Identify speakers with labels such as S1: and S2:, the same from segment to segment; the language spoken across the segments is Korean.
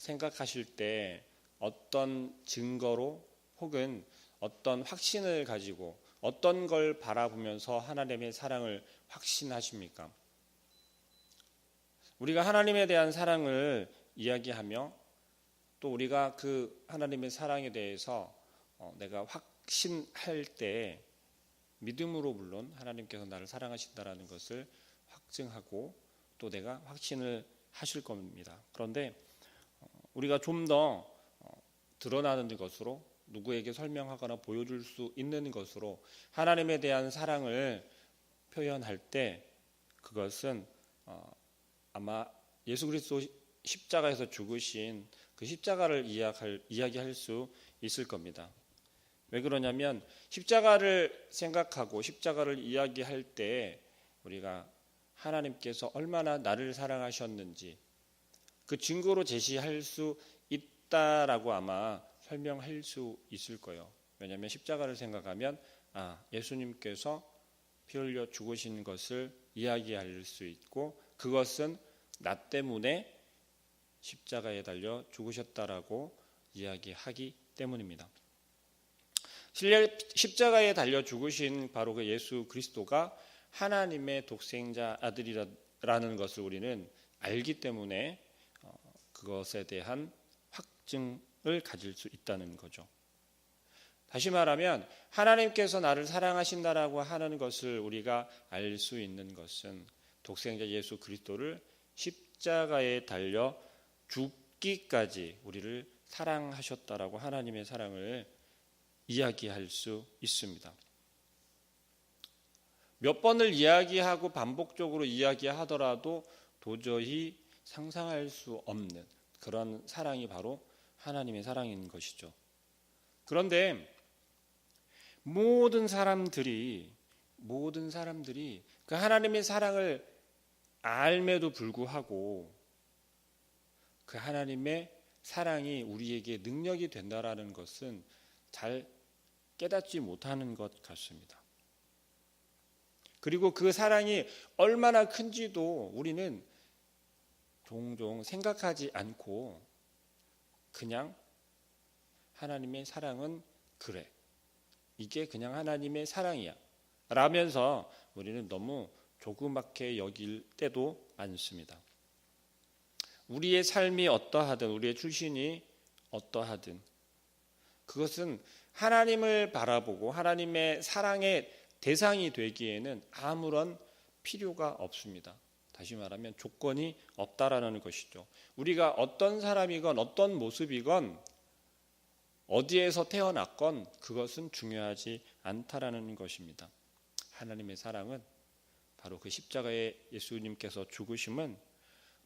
S1: 생각하실 때 어떤 증거로 혹은 어떤 확신을 가지고 어떤 걸 바라보면서 하나님의 사랑을 확신하십니까? 우리가 하나님에 대한 사랑을 이야기하며 또 우리가 그 하나님의 사랑에 대해서 내가 확신할 때 믿음으로 물론 하나님께서 나를 사랑하신다라는 것을 확증하고 또 내가 확신을 하실 겁니다. 그런데 우리가 좀 더 드러나는 것으로 누구에게 설명하거나 보여줄 수 있는 것으로 하나님에 대한 사랑을 표현할 때 그것은 아마 예수 그리스도 십자가에서 죽으신 그 십자가를 이야기할 수 있을 겁니다. 왜 그러냐면 십자가를 생각하고 십자가를 이야기할 때 우리가 하나님께서 얼마나 나를 사랑하셨는지 그 증거로 제시할 수 있다라고 아마 설명할 수 있을 거예요. 왜냐하면 십자가를 생각하면 예수님께서 피 흘려 죽으신 것을 이야기할 수 있고 그것은 나 때문에 십자가에 달려 죽으셨다라고 이야기하기 때문입니다. 십자가에 달려 죽으신 바로 그 예수 그리스도가 하나님의 독생자 아들이라는 것을 우리는 알기 때문에 그것에 대한 확증을 가질 수 있다는 거죠. 다시 말하면 하나님께서 나를 사랑하신다라고 하는 것을 우리가 알 수 있는 것은 독생자 예수 그리스도를 십자가에 달려 죽기까지 우리를 사랑하셨다라고 하나님의 사랑을 이야기할 수 있습니다. 몇 번을 이야기하고 반복적으로 이야기하더라도 도저히 상상할 수 없는 그런 사랑이 바로 하나님의 사랑인 것이죠. 그런데 모든 사람들이 그 하나님의 사랑을 알매도 불구하고 그 하나님의 사랑이 우리에게 능력이 된다라는 것은 잘 깨닫지 못하는 것 같습니다. 그리고 그 사랑이 얼마나 큰지도 우리는 종종 생각하지 않고 그냥 하나님의 사랑은 그래. 이게 그냥 하나님의 사랑이야. 라면서 우리는 너무 조그맣게 여길 때도 많습니다. 우리의 삶이 어떠하든 우리의 출신이 어떠하든 그것은 하나님을 바라보고 하나님의 사랑의 대상이 되기에는 아무런 필요가 없습니다. 다시 말하면 조건이 없다라는 것이죠. 우리가 어떤 사람이건 어떤 모습이건 어디에서 태어났건 그것은 중요하지 않다라는 것입니다. 하나님의 사랑은 바로 그 십자가의 예수님께서 죽으심은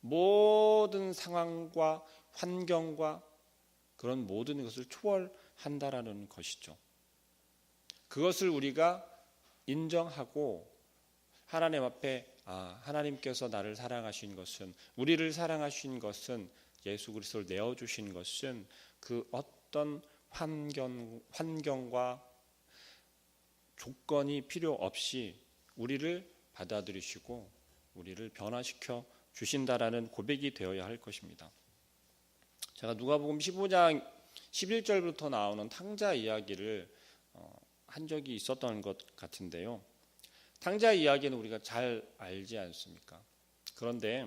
S1: 모든 상황과 환경과 그런 모든 것을 초월한다라는 것이죠. 그것을 우리가 인정하고 하나님 앞에 하나님께서 나를 사랑하신 것은 우리를 사랑하신 것은 예수 그리스도를 내어주신 것은 그 어떤 환경과 조건이 필요 없이 우리를 받아들이시고 우리를 변화시켜 주신다라는 고백이 되어야 할 것입니다. 제가 누가복음 15장 11절부터 나오는 탕자 이야기를 한 적이 있었던 것 같은데요. 탕자 이야기는 우리가 잘 알지 않습니까? 그런데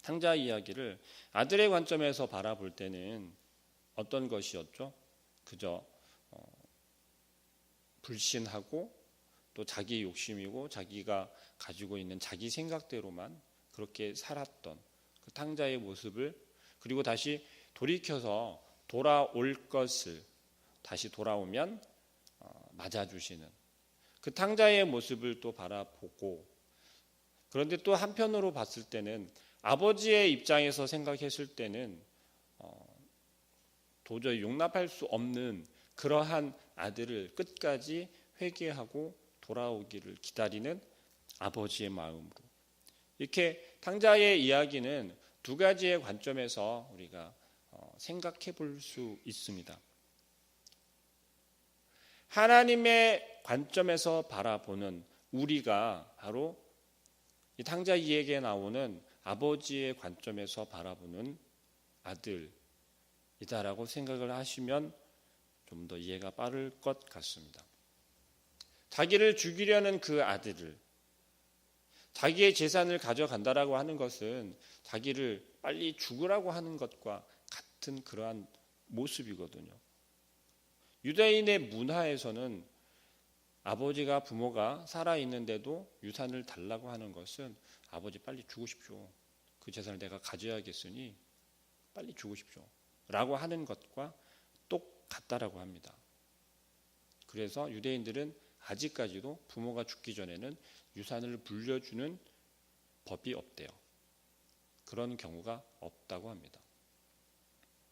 S1: 탕자 이야기를 아들의 관점에서 바라볼 때는 어떤 것이었죠? 그저 불신하고 또 자기 욕심이고 자기가 가지고 있는 자기 생각대로만 그렇게 살았던 그 탕자의 모습을 그리고 다시 돌이켜서 돌아올 것을 다시 돌아오면 맞아주시는 그 탕자의 모습을 또 바라보고 그런데 또 한편으로 봤을 때는 아버지의 입장에서 생각했을 때는 도저히 용납할 수 없는 그러한 아들을 끝까지 회개하고 돌아오기를 기다리는 아버지의 마음으로 이렇게 탕자의 이야기는 두 가지의 관점에서 우리가 생각해 볼 수 있습니다. 하나님의 관점에서 바라보는 우리가 바로 이 탕자 이야기에 나오는 아버지의 관점에서 바라보는 아들이다라고 생각을 하시면 좀 더 이해가 빠를 것 같습니다. 자기를 죽이려는 그 아들을, 자기의 재산을 가져간다라고 하는 것은 자기를 빨리 죽으라고 하는 것과 같은 그러한 모습이거든요. 유대인의 문화에서는 아버지가 부모가 살아있는데도 유산을 달라고 하는 것은 아버지 빨리 죽으십시오. 그 재산을 내가 가져야겠으니 빨리 죽으십시오. 라고 하는 것과 똑같다라고 합니다. 그래서 유대인들은 아직까지도 부모가 죽기 전에는 유산을 물려주는 법이 없대요. 그런 경우가 없다고 합니다.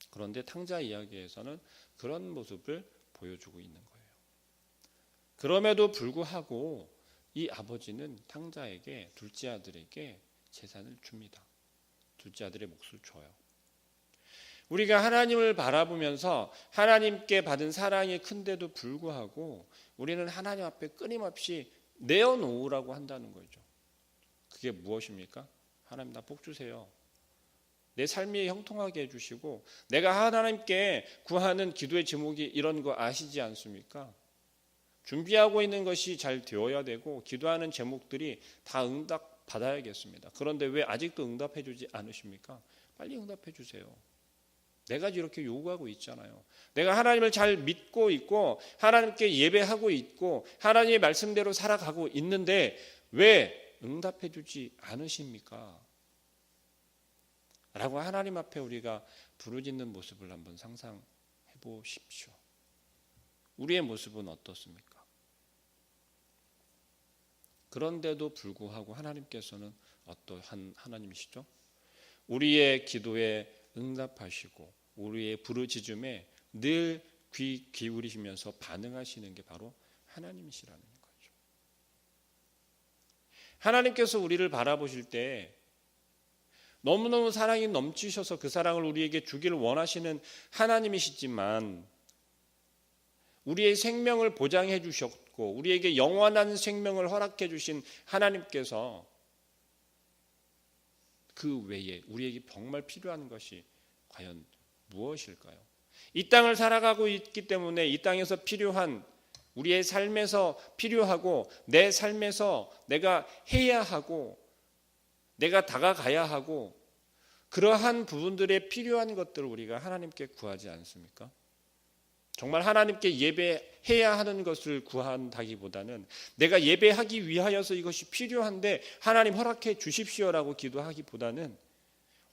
S1: 그런데 탕자 이야기에서는 그런 모습을 보여주고 있는 거예요. 그럼에도 불구하고 이 아버지는 탕자에게, 둘째 아들에게 재산을 줍니다. 둘째 아들의 몫을 줘요. 우리가 하나님을 바라보면서 하나님께 받은 사랑이 큰데도 불구하고 우리는 하나님 앞에 끊임없이 내어놓으라고 한다는 거죠. 그게 무엇입니까? 하나님 나 복 주세요. 내 삶이 형통하게 해주시고, 내가 하나님께 구하는 기도의 제목이 이런 거 아시지 않습니까? 준비하고 있는 것이 잘 되어야 되고 기도하는 제목들이 다 응답 받아야겠습니다. 그런데 왜 아직도 응답해 주지 않으십니까? 빨리 응답해 주세요. 내가 이렇게 요구하고 있잖아요. 내가 하나님을 잘 믿고 있고 하나님께 예배하고 있고 하나님의 말씀대로 살아가고 있는데 왜 응답해 주지 않으십니까? 라고 하나님 앞에 우리가 부르짖는 모습을 한번 상상해 보십시오. 우리의 모습은 어떻습니까? 그런데도 불구하고 하나님께서는 어떠한 하나님이시죠? 우리의 기도에 응답하시고 우리의 부르짖음에 늘 귀 기울이시면서 반응하시는 게 바로 하나님이시라는 거죠. 하나님께서 우리를 바라보실 때 너무너무 사랑이 넘치셔서 그 사랑을 우리에게 주기를 원하시는 하나님이시지만 우리의 생명을 보장해 주셨고 우리에게 영원한 생명을 허락해 주신 하나님께서 그 외에 우리에게 정말 필요한 것이 과연 무엇일까요? 이 땅을 살아가고 있기 때문에 이 땅에서 필요한 우리의 삶에서 필요하고 내 삶에서 내가 해야 하고 내가 다가가야 하고 그러한 부분들에 필요한 것들을 우리가 하나님께 구하지 않습니까? 정말 하나님께 예배해야 하는 것을 구한다기보다는 내가 예배하기 위하여서 이것이 필요한데 하나님 허락해 주십시오라고 기도하기보다는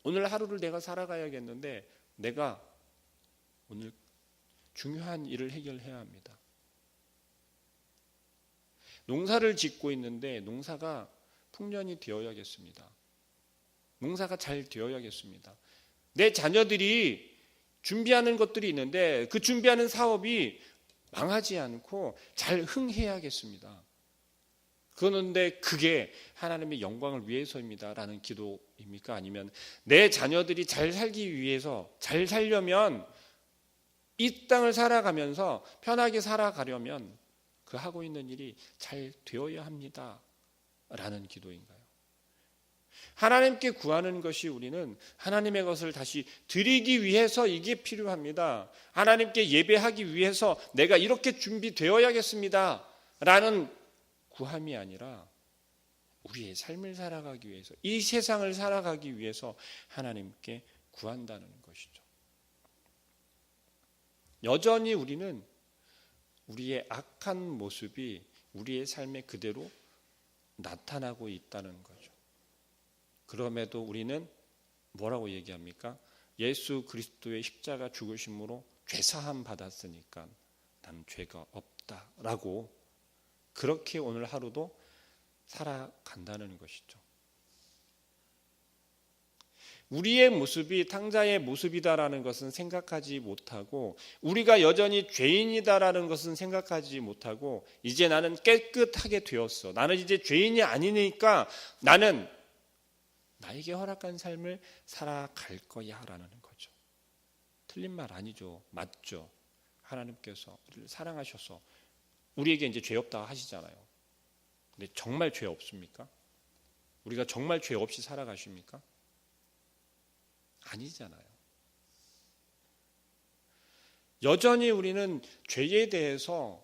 S1: 오늘 하루를 내가 살아가야겠는데 내가 오늘 중요한 일을 해결해야 합니다. 농사를 짓고 있는데 농사가 풍년이 되어야겠습니다. 농사가 잘 되어야겠습니다. 내 자녀들이 준비하는 것들이 있는데 그 준비하는 사업이 망하지 않고 잘 흥해야겠습니다. 그런데 그게 하나님의 영광을 위해서입니다라는 기도입니까? 아니면 내 자녀들이 잘 살기 위해서 잘 살려면 이 땅을 살아가면서 편하게 살아가려면 그 하고 있는 일이 잘 되어야 합니다라는 기도인가요? 하나님께 구하는 것이 우리는 하나님의 것을 다시 드리기 위해서 이게 필요합니다. 하나님께 예배하기 위해서 내가 이렇게 준비되어야겠습니다 라는 구함이 아니라 우리의 삶을 살아가기 위해서 이 세상을 살아가기 위해서 하나님께 구한다는 것이죠. 여전히 우리는 우리의 악한 모습이 우리의 삶에 그대로 나타나고 있다는 거죠. 그럼에도 우리는 뭐라고 얘기합니까? 예수 그리스도의 십자가 죽으심으로 죄사함 받았으니까 나는 죄가 없다라고 그렇게 오늘 하루도 살아간다는 것이죠. 우리의 모습이 탕자의 모습이다라는 것은 생각하지 못하고 우리가 여전히 죄인이다라는 것은 생각하지 못하고 이제 나는 깨끗하게 되었어. 나는 이제 죄인이 아니니까 나는 나에게 허락한 삶을 살아갈 거야 라는 거죠. 틀린 말 아니죠. 맞죠. 하나님께서 우리를 사랑하셔서 우리에게 이제 죄 없다 하시잖아요. 근데 정말 죄 없습니까? 우리가 정말 죄 없이 살아가십니까? 아니잖아요. 여전히 우리는 죄에 대해서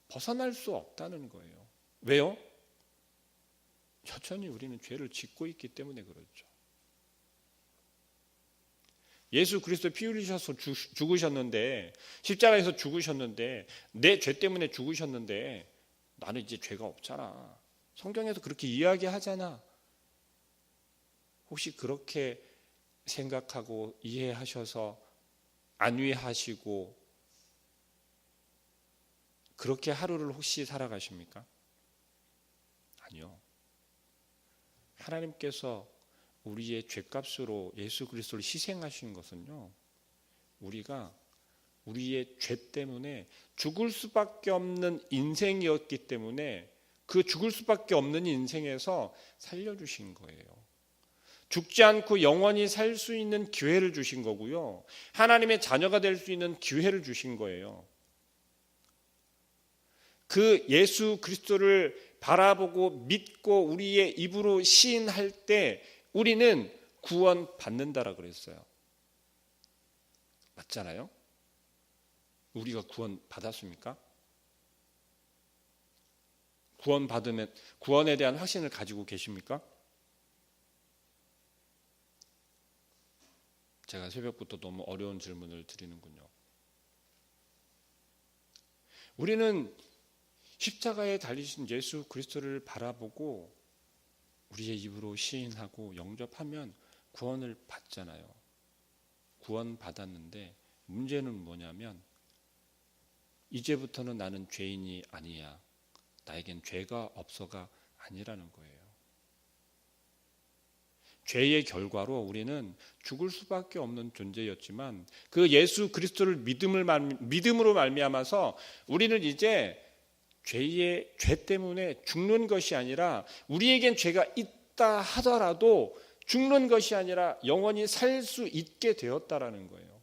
S1: 벗어날 수 없다는 거예요. 왜요? 여전히 우리는 죄를 짓고 있기 때문에 그렇죠. 예수 그리스도 피 흘리셔서 죽으셨는데, 십자가에서 죽으셨는데, 내 죄 때문에 죽으셨는데 나는 이제 죄가 없잖아. 성경에서 그렇게 이야기하잖아. 혹시 그렇게 생각하고 이해하셔서 안위하시고 그렇게 하루를 혹시 살아가십니까? 아니요. 하나님께서 우리의 죄값으로 예수 그리스도를 희생하신 것은요, 우리가 우리의 죄 때문에 죽을 수밖에 없는 인생이었기 때문에 그 죽을 수밖에 없는 인생에서 살려주신 거예요. 죽지 않고 영원히 살 수 있는 기회를 주신 거고요. 하나님의 자녀가 될 수 있는 기회를 주신 거예요. 그 예수 그리스도를 바라보고 믿고 우리의 입으로 시인할 때 우리는 구원 받는다라 그랬어요. 맞잖아요? 우리가 구원 받았습니까? 구원 받으면 구원에 대한 확신을 가지고 계십니까? 제가 새벽부터 너무 어려운 질문을 드리는군요. 우리는 십자가에 달리신 예수 그리스도를 바라보고 우리의 입으로 시인하고 영접하면 구원을 받잖아요. 구원 받았는데 문제는 뭐냐면 이제부터는 나는 죄인이 아니야. 나에겐 죄가 없어가 아니라는 거예요. 죄의 결과로 우리는 죽을 수밖에 없는 존재였지만 그 예수 그리스도를 믿음으로 말미암아서 우리는 이제 죄 때문에 죽는 것이 아니라 우리에겐 죄가 있다 하더라도 죽는 것이 아니라 영원히 살 수 있게 되었다라는 거예요.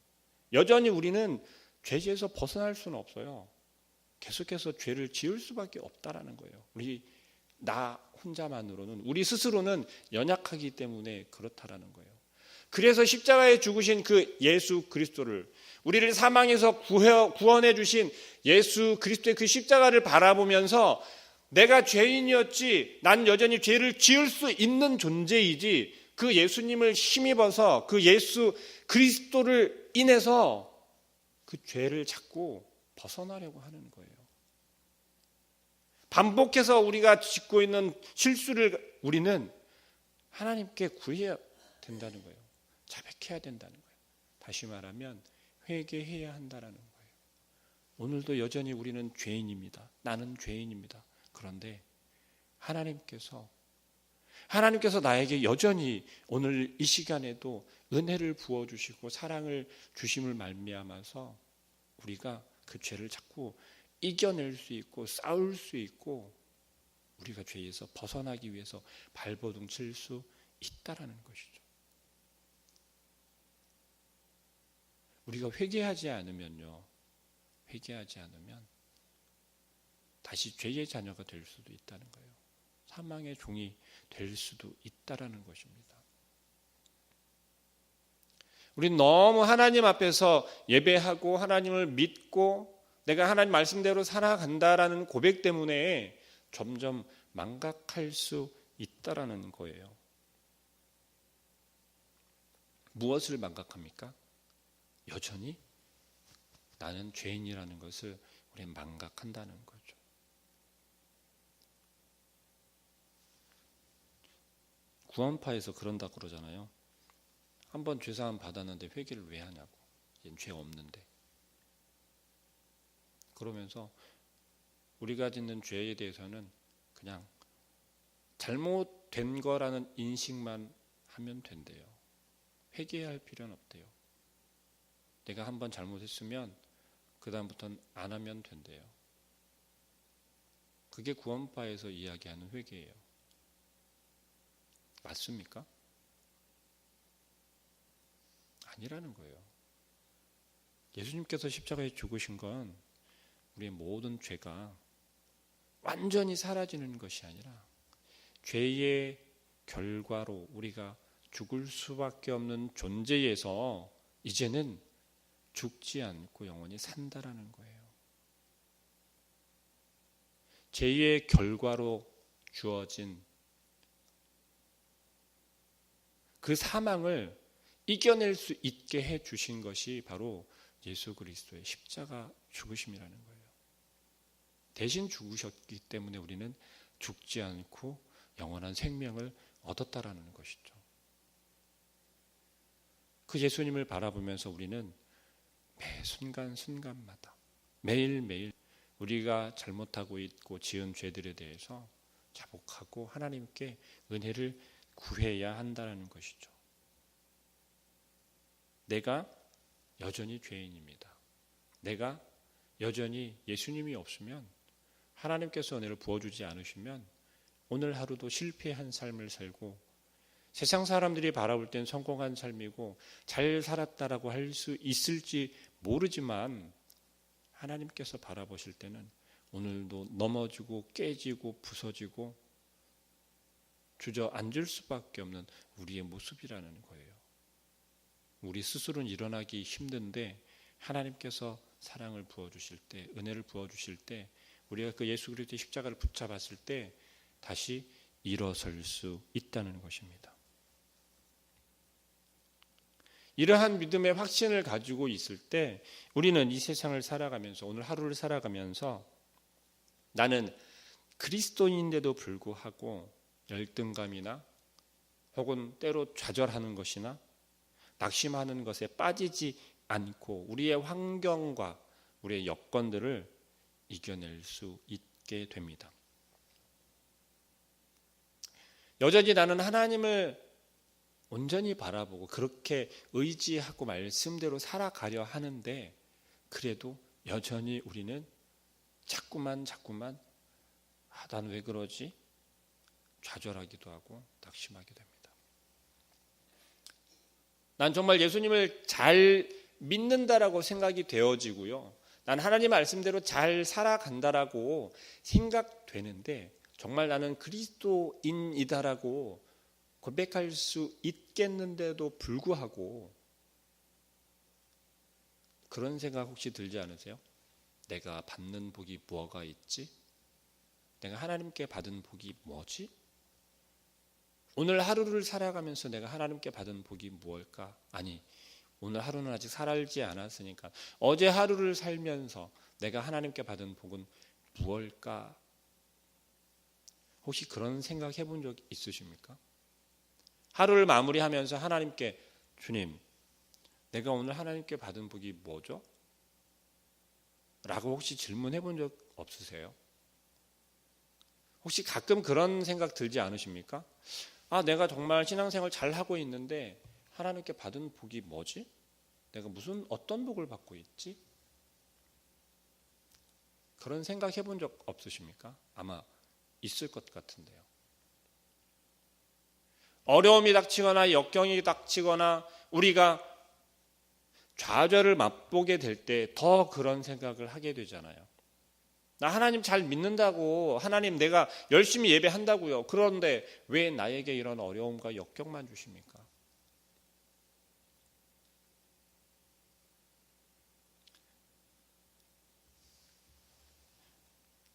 S1: 여전히 우리는 죄에서 벗어날 수는 없어요. 계속해서 죄를 지을 수밖에 없다라는 거예요. 나 혼자만으로는 우리 스스로는 연약하기 때문에 그렇다라는 거예요. 그래서 십자가에 죽으신 그 예수 그리스도를 우리를 사망에서 구원해 주신 예수 그리스도의 그 십자가를 바라보면서 내가 죄인이었지 난 여전히 죄를 지을 수 있는 존재이지 그 예수님을 힘입어서 그 예수 그리스도를 인해서 그 죄를 자꾸 벗어나려고 하는 거예요. 반복해서 우리가 짓고 있는 실수를 우리는 하나님께 구해야 된다는 거예요. 자백해야 된다는 거예요. 다시 말하면 회개해야 한다는 거예요. 오늘도 여전히 우리는 죄인입니다. 나는 죄인입니다. 그런데 하나님께서 나에게 여전히 오늘 이 시간에도 은혜를 부어주시고 사랑을 주심을 말미암아서 우리가 그 죄를 자꾸 이겨낼 수 있고 싸울 수 있고 우리가 죄에서 벗어나기 위해서 발버둥 칠 수 있다라는 것이죠. 우리가 회개하지 않으면 다시 죄의 자녀가 될 수도 있다는 거예요. 사망의 종이 될 수도 있다라는 것입니다. 우리는 너무 하나님 앞에서 예배하고 하나님을 믿고 내가 하나님 말씀대로 살아간다라는 고백 때문에 점점 망각할 수 있다라는 거예요. 무엇을 망각합니까? 여전히 나는 죄인이라는 것을 우리는 망각한다는 거죠. 구원파에서 그런다고 그러잖아요. 한번 죄사함 받았는데 회개를 왜 하냐고. 얘는 죄 없는데. 그러면서 우리가 짓는 죄에 대해서는 그냥 잘못된 거라는 인식만 하면 된대요. 회개할 필요는 없대요. 내가 한번 잘못했으면 그 다음부터는 안 하면 된대요. 그게 구원파에서 이야기하는 회개예요. 맞습니까? 아니라는 거예요. 예수님께서 십자가에 죽으신 건 우리의 모든 죄가 완전히 사라지는 것이 아니라 죄의 결과로 우리가 죽을 수밖에 없는 존재에서 이제는 죽지 않고 영원히 산다라는 거예요. 죄의 결과로 주어진 그 사망을 이겨낼 수 있게 해 주신 것이 바로 예수 그리스도의 십자가 죽으심이라는 거예요. 대신 죽으셨기 때문에 우리는 죽지 않고 영원한 생명을 얻었다라는 것이죠. 그 예수님을 바라보면서 우리는 매 순간순간마다 매일매일 우리가 잘못하고 있고 지은 죄들에 대해서 자복하고 하나님께 은혜를 구해야 한다는 것이죠. 내가 여전히 죄인입니다. 내가 여전히 예수님이 없으면, 하나님께서 은혜를 부어주지 않으시면 오늘 하루도 실패한 삶을 살고, 세상 사람들이 바라볼 땐 성공한 삶이고 잘 살았다라고 할 수 있을지 모르지만, 하나님께서 바라보실 때는 오늘도 넘어지고 깨지고 부서지고 주저앉을 수밖에 없는 우리의 모습이라는 거예요. 우리 스스로는 일어나기 힘든데 하나님께서 사랑을 부어주실 때, 은혜를 부어주실 때, 우리가 그 예수 그리스도의 십자가를 붙잡았을 때 다시 일어설 수 있다는 것입니다. 이러한 믿음의 확신을 가지고 있을 때 우리는 이 세상을 살아가면서, 오늘 하루를 살아가면서 나는 그리스도인인데도 불구하고 열등감이나 혹은 때로 좌절하는 것이나 낙심하는 것에 빠지지 않고 우리의 환경과 우리의 여건들을 이겨낼 수 있게 됩니다. 여전히 나는 하나님을 온전히 바라보고 그렇게 의지하고 말씀대로 살아가려 하는데, 그래도 여전히 우리는 자꾸만 난 왜 그러지? 좌절하기도 하고 낙심하게 됩니다. 난 정말 예수님을 잘 믿는다라고 생각이 되어지고요, 난 하나님 말씀대로 잘 살아간다라고 생각되는데, 정말 나는 그리스도인이다라고 고백할 수 있겠는데도 불구하고 그런 생각 혹시 들지 않으세요? 내가 받는 복이 뭐가 있지? 내가 하나님께 받은 복이 뭐지? 오늘 하루를 살아가면서 내가 하나님께 받은 복이 무엇일까? 아니, 오늘 하루는 아직 살지 않았으니까 어제 하루를 살면서 내가 하나님께 받은 복은 무엇일까? 혹시 그런 생각 해본 적 있으십니까? 하루를 마무리하면서 하나님께, 주님, 내가 오늘 하나님께 받은 복이 뭐죠? 라고 혹시 질문해 본 적 없으세요? 혹시 가끔 그런 생각 들지 않으십니까? 아, 내가 정말 신앙생활 잘 하고 있는데 하나님께 받은 복이 뭐지? 내가 어떤 복을 받고 있지? 그런 생각 해본 적 없으십니까? 아마 있을 것 같은데요. 어려움이 닥치거나 역경이 닥치거나 우리가 좌절을 맛보게 될 때 더 그런 생각을 하게 되잖아요. 나 하나님 잘 믿는다고, 하나님 내가 열심히 예배한다고요. 그런데 왜 나에게 이런 어려움과 역경만 주십니까?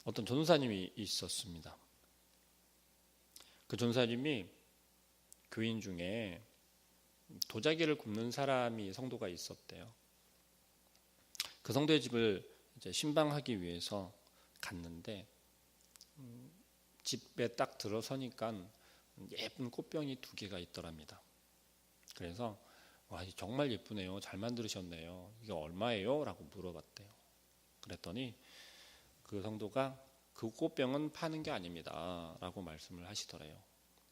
S1: 어떤 전도사님이 있었습니다. 그 전도사님이 교인 중에 도자기를 굽는 사람이 성도가 있었대요. 그 성도의 집을 이제 신방하기 위해서 갔는데 집에 딱 들어서니까 예쁜 꽃병이 2개가 있더랍니다. 그래서 와, 정말 예쁘네요. 잘 만드셨네요. 이게 얼마예요? 라고 물어봤대요. 그랬더니 그 성도가 그 꽃병은 파는 게 아닙니다. 라고 말씀을 하시더래요.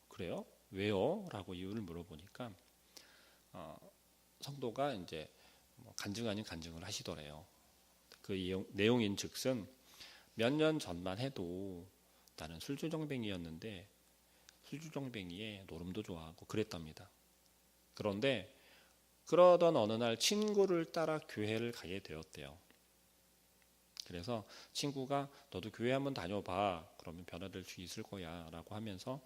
S1: 그래요? 왜요? 라고 이유를 물어보니까 성도가 이제 간증 아닌 간증을 하시더래요. 그 내용인 즉슨 몇 년 전만 해도 나는 술주정뱅이였는데 술주정뱅이에 노름도 좋아하고 그랬답니다. 그런데 그러던 어느 날 친구를 따라 교회를 가게 되었대요. 그래서 친구가 너도 교회 한번 다녀봐. 그러면 변화될 수 있을 거야 라고 하면서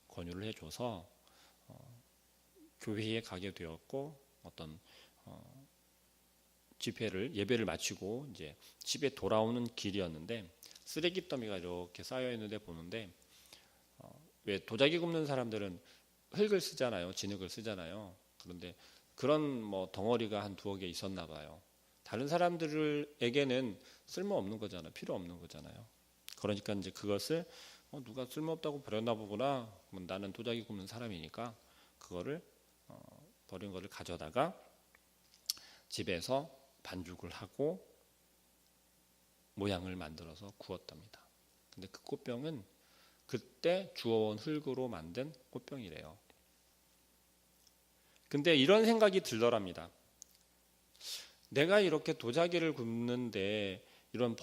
S1: 권유를 해줘서 교회에 가게 되었고, 어떤 예배를 마치고 이제 집에 돌아오는 길이었는데 쓰레기 더미가 이렇게 쌓여 있는데 보는데 왜 도자기 굽는 사람들은 흙을 쓰잖아요. 진흙을 쓰잖아요. 그런데 그런 뭐 덩어리가 한 두어 개 있었나 봐요. 다른 사람들에게는 쓸모없는 거잖아요. 필요 없는 거잖아요. 그러니까 이제 그것을 누가 쓸모없다고 버렸나 보구나. 그러면 나는 도자기 굽는 사람이니까 그거를 버린 거를 가져다가 집에서 반죽을 하고 모양을 만들어서 구웠답니다. 근데 그 꽃병은 그때 주워온 흙으로 만든 꽃병이래요. 근데 이런 생각이 들더랍니다. 내가 이렇게 도자기를 굽는데 이런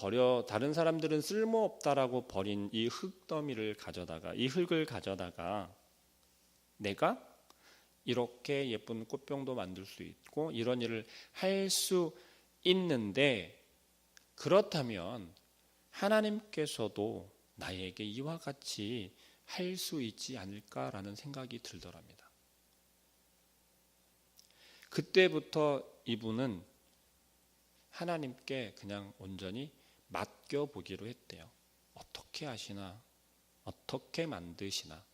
S1: 다른 사람들은 쓸모없다라고 버린 이 흙더미를 가져다가 이 흙을 가져다가 내가 이렇게 예쁜 꽃병도 만들 수 있고 이런 일을 할 수 있는데 그렇다면 하나님께서도 나에게 이와 같이 할 수 있지 않을까라는 생각이 들더랍니다. 그때부터 이분은 하나님께 그냥 온전히 맡겨보기로 했대요. 어떻게 하시나? 어떻게 만드시나?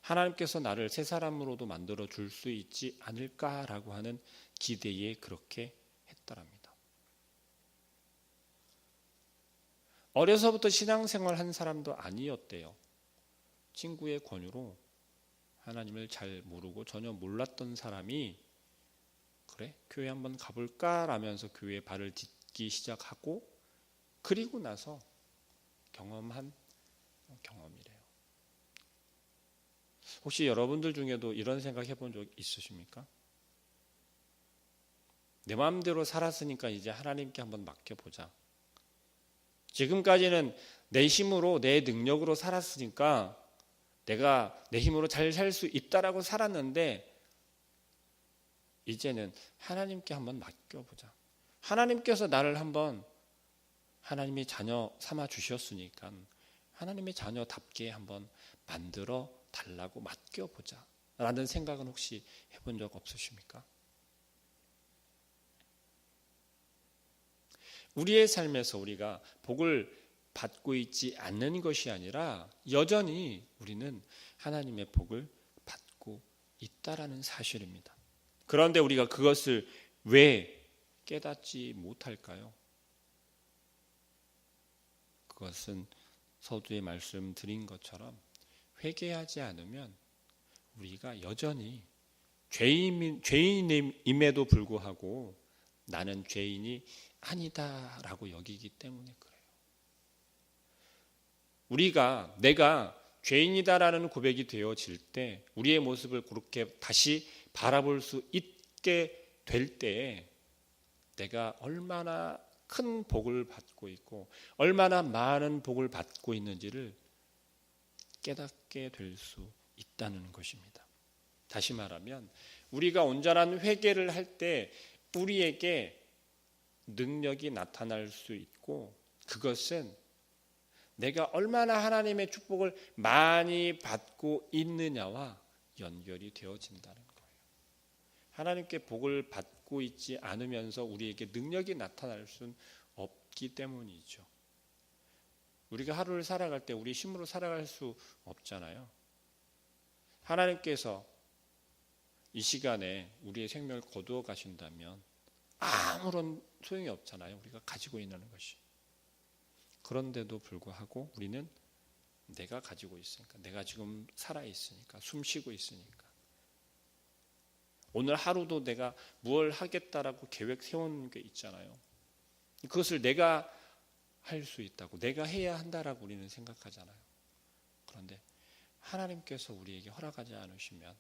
S1: 하나님께서 나를 새 사람으로도 만들어 줄 수 있지 않을까라고 하는 기대에 그렇게 했더랍니다. 어려서부터 신앙생활 한 사람도 아니었대요. 친구의 권유로 하나님을 잘 모르고 전혀 몰랐던 사람이 그래? 교회 한번 가볼까? 라면서 교회에 발을 딛기 시작하고 그리고 나서 경험한 경험이래요. 혹시 여러분들 중에도 이런 생각 해본 적 있으십니까? 내 마음대로 살았으니까 이제 하나님께 한번 맡겨보자. 지금까지는 내 힘으로 내 능력으로 살았으니까 내가 내 힘으로 잘 살 수 있다라고 살았는데 이제는 하나님께 한번 맡겨보자. 하나님께서 나를 한번 하나님의 자녀 삼아 주셨으니까 하나님의 자녀답게 한번 만들어 달라고 맡겨보자 라는 생각은 혹시 해본 적 없으십니까? 우리의 삶에서 우리가 복을 받고 있지 않는 것이 아니라 여전히 우리는 하나님의 복을 받고 있다라는 사실입니다. 그런데 우리가 그것을 왜 깨닫지 못할까요? 그것은 서두에 말씀드린 것처럼 회개하지 않으면 우리가 여전히 죄인임에도 불구하고 나는 죄인이 아니다라고 여기기 때문에 그래요. 내가 죄인이다라는 고백이 되어질 때 우리의 모습을 그렇게 다시 바라볼 수 있게 될 때에 내가 얼마나 큰 복을 받고 있고 얼마나 많은 복을 받고 있는지를 깨닫게 될 수 있다는 것입니다. 다시 말하면 우리가 온전한 회개를 할 때 우리에게 능력이 나타날 수 있고 그것은 내가 얼마나 하나님의 축복을 많이 받고 있느냐와 연결이 되어진다는 거예요. 하나님께 복을 받고 있지 않으면서 우리에게 능력이 나타날 수는 없기 때문이죠. 우리가 하루를 살아갈 때 우리 힘으로 살아갈 수 없잖아요. 하나님께서 이 시간에 우리의 생명을 거두어 가신다면 아무런 소용이 없잖아요. 우리가 가지고 있는 것이. 그런데도 불구하고 우리는 내가 가지고 있으니까, 내가 지금 살아있으니까, 숨 쉬고 있으니까 오늘 하루도 내가 무엇을 하겠다라고 계획 세운 게 있잖아요. 그것을 내가 할 수 있다고, 내가 해야 한다라고 우리는 생각하잖아요. 그런데 하나님께서 우리에게 허락하지 않으시면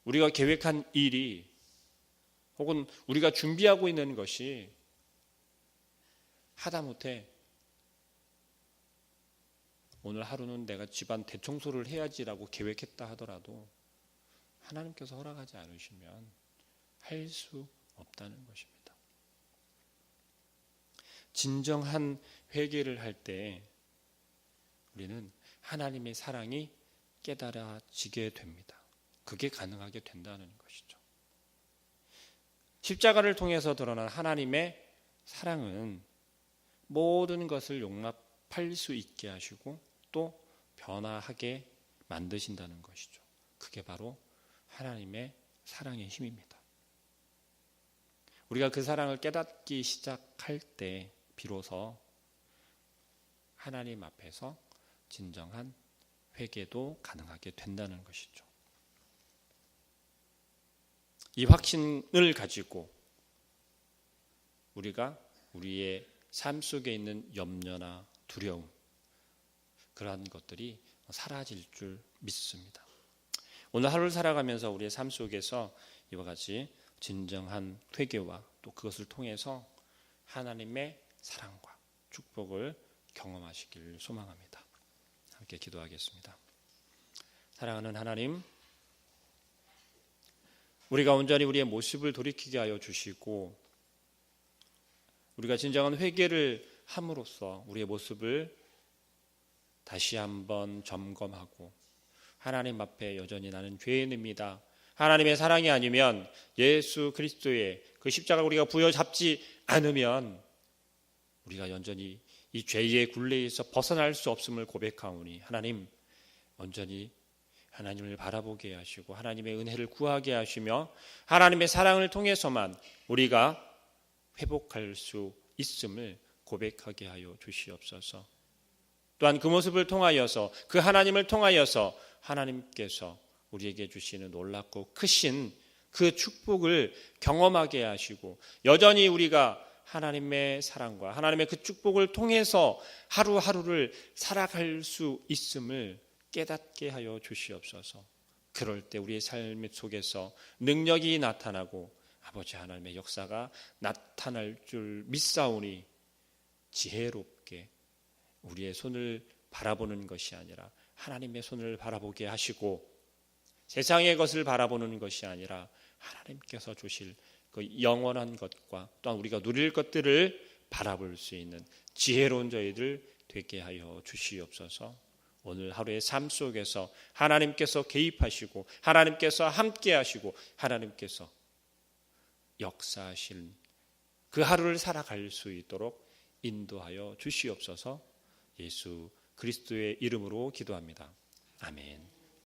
S1: 우리가 계획한 일이 혹은 우리가 준비하고 있는 것이 하다못해 오늘 하루는 내가 집안 대청소를 해야지라고 계획했다 하더라도 하나님께서 허락하지 않으시면 할 수 없다는 것입니다. 진정한 회개를 할 때 우리는 하나님의 사랑이 깨달아지게 됩니다. 그게 가능하게 된다는 것이죠. 십자가를 통해서 드러난 하나님의 사랑은 모든 것을 용납할 수 있게 하시고 또 변화하게 만드신다는 것이죠. 그게 바로 하나님의 사랑의 힘입니다. 우리가 그 사랑을 깨닫기 시작할 때 비로소 하나님 앞에서 진정한 회개도 가능하게 된다는 것이죠. 이 확신을 가지고 우리가 우리의 삶 속에 있는 염려나 두려움, 그러한 것들이 사라질 줄 믿습니다. 오늘 하루를 살아가면서 우리의 삶 속에서 이와 같이 진정한 회개와 또 그것을 통해서 하나님의 사랑과 축복을 경험하시길 소망합니다. 함께 기도하겠습니다. 사랑하는 하나님, 우리가 온전히 우리의 모습을 돌이키게 하여 주시고 우리가 진정한 회개를 함으로써 우리의 모습을 다시 한번 점검하고 하나님 앞에 여전히 나는 죄인입니다. 하나님의 사랑이 아니면 예수 그리스도의 그 십자가를 우리가 부여잡지 않으면 우리가 여전히 이 죄의 굴레에서 벗어날 수 없음을 고백하오니 하나님 온전히 하나님을 바라보게 하시고 하나님의 은혜를 구하게 하시며 하나님의 사랑을 통해서만 우리가 회복할 수 있음을 고백하게 하여 주시옵소서. 또한 그 모습을 통하여서 그 하나님을 통하여서 하나님께서 우리에게 주시는 놀랍고 크신 그 축복을 경험하게 하시고 여전히 우리가 하나님의 사랑과 하나님의 그 축복을 통해서 하루하루를 살아갈 수 있음을 깨닫게 하여 주시옵소서. 그럴 때 우리의 삶 속에서 능력이 나타나고 아버지 하나님의 역사가 나타날 줄 믿사오니 지혜롭게 우리의 손을 바라보는 것이 아니라 하나님의 손을 바라보게 하시고 세상의 것을 바라보는 것이 아니라 하나님께서 주실 그 영원한 것과 또한 우리가 누릴 것들을 바라볼 수 있는 지혜로운 저희들 되게 하여 주시옵소서. 오늘 하루의 삶 속에서 하나님께서 개입하시고 하나님께서 함께 하시고 하나님께서 역사하신 그 하루를 살아갈 수 있도록 인도하여 주시옵소서. 예수 그리스도의 이름으로 기도합니다. 아멘.